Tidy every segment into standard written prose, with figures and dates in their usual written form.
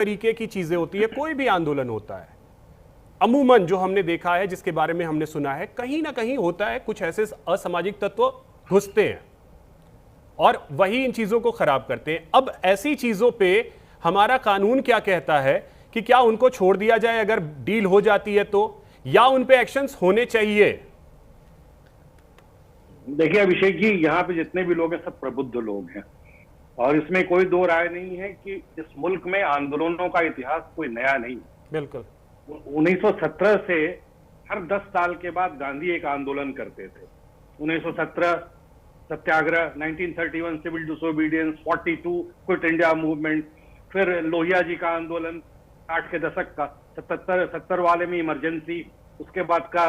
तरीके की चीजें होती है, कोई भी आंदोलन होता है, अमूमन जो हमने देखा है, जिसके बारे में हमने सुना है, कहीं ना कहीं होता है कुछ ऐसे असामाजिक तत्व घुसते हैं और वही इन चीजों को खराब करते हैं। अब ऐसी चीजों पे हमारा कानून क्या कहता है कि क्या उनको छोड़ दिया जाए अगर डील हो जाती है तो, या उन पे एक्शंस होने चाहिए? देखिए अभिषेक जी, यहाँ पे जितने भी लोग हैं सब प्रबुद्ध लोग हैं और इसमें कोई दो राय नहीं है कि इस मुल्क में आंदोलनों का इतिहास कोई नया नहीं। बिल्कुल 1917 से हर 10 साल के बाद गांधी एक आंदोलन करते थे। 1917 satyagraha, 1931 civil disobedience, 42 Quit India movement, फिर लोहिया जी का आंदोलन 60 के दशक का, 77 वाले में इमरजेंसी, उसके बाद का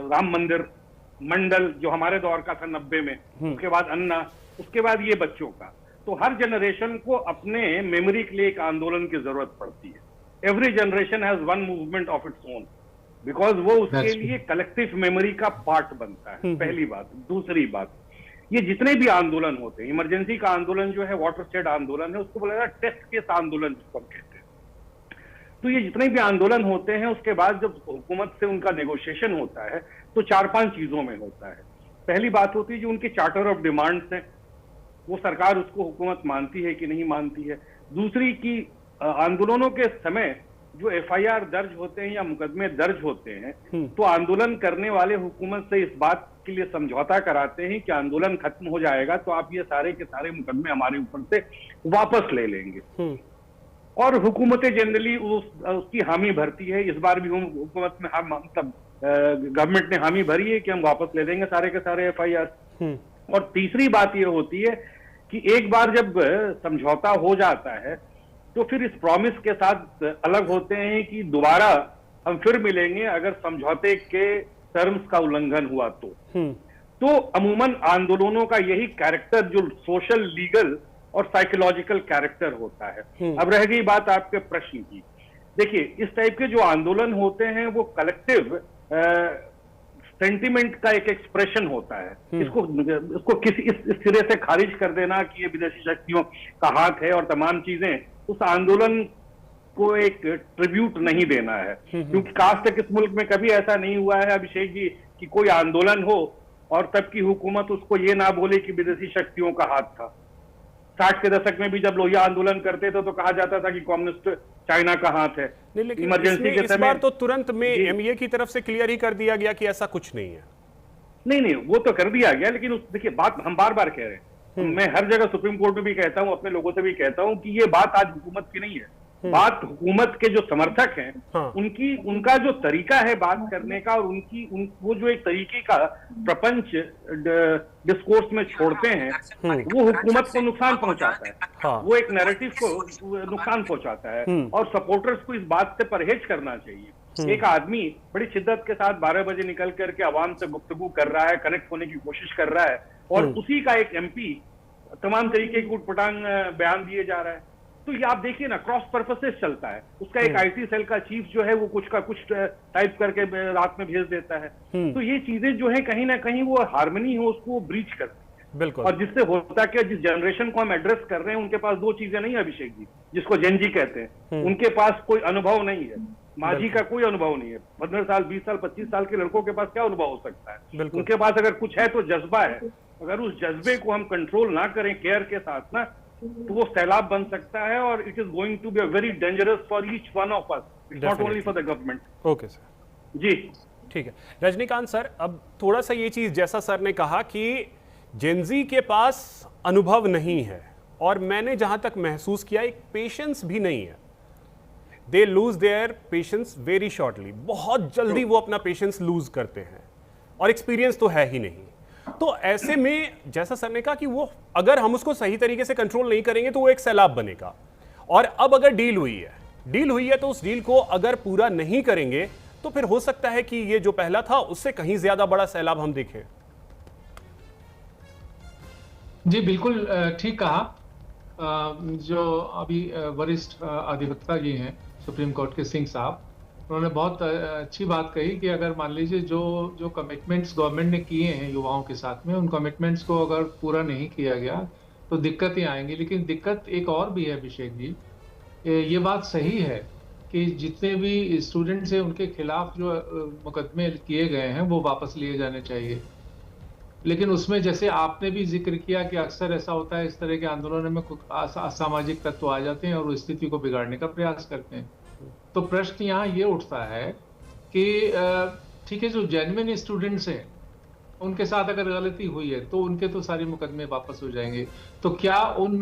राम मंदिर, मंडल जो हमारे दौर का था 90 में, उसके बाद अन्ना, उसके बाद ये बच्चों का। तो हर जनरेशन को अपने मेमोरी के लिए एक आंदोलन की जरूरत पड़ती है। Every generation has one movement of its own, because वो उसके लिए कलेक्टिव मेमोरी का पार्ट बनता है। पहली बात। दूसरी बात, ये जितने भी आंदोलन होते हैं, इमरजेंसी का आंदोलन जो है वाटर स्टेट आंदोलन है, उसको बोला जाता है टेस्ट केस आंदोलन जिसको हम कहते हैं। तो ये जितने भी आंदोलन होते हैं उसके बाद जब हुकूमत से उनका नेगोशिएशन होता है तो 4-5 चीजों में होता है। पहली बात होती है जो उनके चार्टर ऑफ डिमांड्स हैं, वो सरकार उसको हुकूमत मानती है कि नहीं मानती है। दूसरी की आंदोलनों के समय जो एफआईआर दर्ज होते हैं या मुकदमे दर्ज होते हैं तो आंदोलन करने वाले हुकूमत से इस बात के लिए समझौता कराते हैं कि आंदोलन खत्म हो जाएगा तो आप ये सारे के सारे मुकदमे हमारे ऊपर से वापस ले लेंगे। और हुकूमतें जनरली उसकी हामी भरती है। इस बार भी हुकूमत में मतलब गवर्नमेंट ने हामी भरी है कि हम वापस ले लेंगे सारे के सारे एफआईआर। और तीसरी बात ये होती है कि एक बार जब समझौता हो जाता है तो फिर इस प्रॉमिस के साथ अलग होते हैं कि दोबारा हम फिर मिलेंगे अगर समझौते के टर्म्स का उल्लंघन हुआ तो अमूमन आंदोलनों का यही कैरेक्टर जो सोशल, लीगल और साइकोलॉजिकल कैरेक्टर होता है। अब रह गई बात आपके प्रश्न की। देखिए इस टाइप के जो आंदोलन होते हैं वो कलेक्टिव सेंटिमेंट का एक एक्सप्रेशन होता है। इसको किसी इस सिरे से खारिज कर देना कि ये विदेशी शक्तियों का हाथ है और तमाम चीजें, उस आंदोलन को एक ट्रिब्यूट नहीं देना है। क्योंकि खास तक इस मुल्क में कभी ऐसा नहीं हुआ है अभिषेक जी कि कोई आंदोलन हो और तब की हुकूमत उसको ये ना बोले कि विदेशी शक्तियों का हाथ था। 60 के दशक में भी जब लोहिया आंदोलन करते थे तो कहा जाता था कि कम्युनिस्ट चाइना का हाथ है। इमरजेंसी के समय तो तुरंत में एमईए की तरफ से क्लियर ही कर दिया गया कि ऐसा कुछ नहीं है। नहीं, वो तो कर दिया गया, लेकिन देखिए बात हम बार बार कह रहे हैं, मैं हर जगह सुप्रीम कोर्ट में भी कहता हूं, अपने लोगों से भी कहता हूं कि ये बात आज हुकूमत की नहीं है। बात हुकूमत के जो समर्थक हैं उनका जो तरीका है बात करने का और वो जो एक तरीके का प्रपंच डिस्कोर्स में छोड़ते हैं वो हुकूमत को नुकसान पहुंचाता है। वो एक नैरेटिव को नुकसान पहुंचाता है और सपोर्टर्स को इस बात से परहेज करना चाहिए। एक आदमी बड़ी शिद्दत के साथ 12 बजे निकल करके आवाम से गुफ्तगू कर रहा है, कनेक्ट होने की कोशिश कर रहा है और उसी का एक एमपी तमाम तरीके की उटपटांग बयान दिए जा रहा है। तो ये आप देखिए ना, क्रॉस पर्पसेस चलता है। उसका एक आईटी सेल का चीफ जो है वो कुछ का कुछ टाइप करके रात में भेज देता है। तो ये चीजें जो है कहीं ना कहीं वो हार्मनी हो उसको ब्रीच करती है। बिल्कुल। और जिससे होता क्या, जिस जनरेशन को हम एड्रेस कर रहे हैं उनके पास दो चीजें नहीं है अभिषेक जी, जिसको जेनजी कहते हैं। उनके पास कोई अनुभव नहीं है, माजी का कोई अनुभव नहीं है। 15 साल 20 साल 25 साल के लड़कों के पास क्या अनुभव हो सकता है? उनके पास अगर कुछ है तो जज्बा है। अगर उस जज्बे को हम कंट्रोल ना करें केयर के साथ ना, तो वो सैलाब बन सकता है और it is going to be very dangerous for each one of us, not only for the government. Okay sir, जी ठीक है। रजनीकांत सर, अब थोड़ा सा ये चीज, जैसा सर ने कहा कि जेनजी के पास अनुभव नहीं है और मैंने जहां तक महसूस किया एक पेशेंस भी नहीं है। They lose their patience very shortly, बहुत जल्दी वो अपना पेशेंस लूज करते हैं और एक्सपीरियंस तो है ही नहीं। तो ऐसे में जैसा सर ने कहा कि वो अगर हम उसको सही तरीके से कंट्रोल नहीं करेंगे तो वो एक सैलाब बनेगा। और अब अगर डील हुई है तो उस डील को अगर पूरा नहीं करेंगे तो फिर हो सकता है कि ये जो पहला था उससे कहीं ज्यादा बड़ा सैलाब हम देखें। जी बिल्कुल ठीक कहा। जो अभी वरिष्ठ अधिवक्ता जी हैं सुप्रीम कोर्ट के सिंह साहब, उन्होंने बहुत अच्छी बात कही कि अगर मान लीजिए जो कमिटमेंट्स गवर्नमेंट ने किए हैं युवाओं के साथ में, उन कमिटमेंट्स को अगर पूरा नहीं किया गया तो दिक्कत ही आएंगी। लेकिन दिक्कत एक और भी है अभिषेक जी, ये बात सही है कि जितने भी स्टूडेंट्स हैं उनके खिलाफ जो मुकदमे किए गए हैं वो वापस लिए जाने चाहिए। लेकिन उसमें जैसे आपने भी जिक्र किया कि अक्सर ऐसा होता है, इस तरह के आंदोलनों में कुछ असामाजिक तत्व आ जाते हैं और स्थिति को बिगाड़ने का प्रयास करते हैं। तो प्रश्न यहाँ ये उठता है कि ठीक है, जो जेन्युइन स्टूडेंट्स हैं उनके साथ अगर गलती हुई है तो उनके तो सारे मुकदमे वापस हो जाएंगे। तो क्या उन